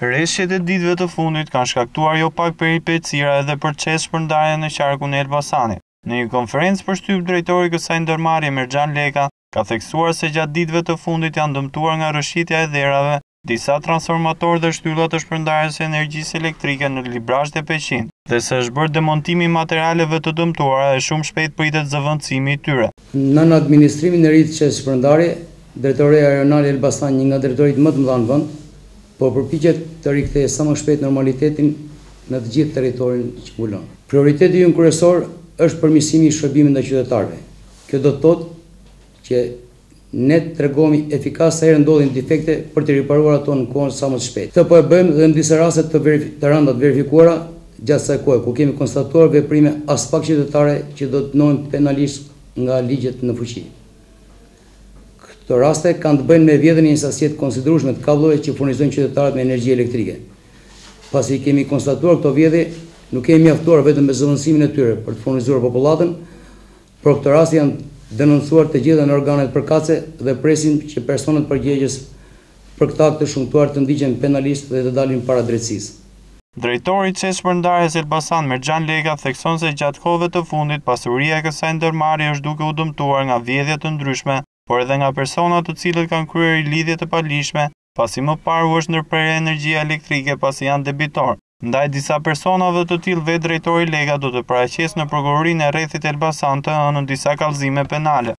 Rreshtet e ditëve të fundit kanë shkaktuar jo pak peripecira edhe proces shpërndarje në qarkun e Elbasanit. Në një konferencë për shtyp drejtori i kësaj ndërmarrje Merxhan Leka ka theksuar se gjatë ditëve të fundit janë dëmtuar nga rrëshqitja e dherave disa transformatorë dhe shtylla të shpërndarjes së energjisë elektrike në Librazh dhe Peqin, dhe se është bërë demontimi i materialeve të dëmtuara e shumë shpejt pritet zëvendësimi i tyre. Në administrimin e rritjes së shpërndarje, drejtoria aeronale e Elbasanit, një nga drejtoritë më të mëdha në vend, po përpiqet të rikthejë sa më shpejt normalitetin në të gjithë territorin që mbulon. Prioriteti ynë kryesor është përmirësimi i shërbimit ndaj qytetarëve. Kjo do të thotë që ne tregohemi efikas sa herë ndodhin defekte për të riparuar ato në kohën sa më të shpejtë. Këtë po e bëjmë dhe në disa raste të rënda të verifikuara gjatë kësaj kohe, ku kemi konstatuar veprime as pak qytetare që do të dënohen penalisht nga ligjet në fuqi. Këto raste kanë të bëjnë me vjedhjen e një sasie të konsiderueshme të kabllove që furnizojnë qytetarët me energji elektrike. Pasi kemi konstatuar këto vjedhje, nuk kemi mjaftuar vetëm me zëvendësimin e tyre për të furnizuar popullatën, por këto raste janë denoncuar të gjitha në organet përkatëse dhe presim që personat përgjegjës për këtë akt të shëmtuar të ndigjen penalisht dhe të dalin para drejtësisë. Drejtori i CES Shpërndarjes Elbasan Merxhan Leka thekson se gjatë kohëve të fundit pasuria e kësaj ndërmarrje është duke u dëmtuar nga vjedhje të ndryshme, por edhe nga persona të cilët kanë kryer lidhje të palishme, pasi më parë u është ndërprerje energjia elektrike pasi janë debitor. Ndaj disa personave të tillë vetë drejtori Leka do të paraqesë në prokurorinë e rrethit Elbasan të hënën disa kallëzime penale.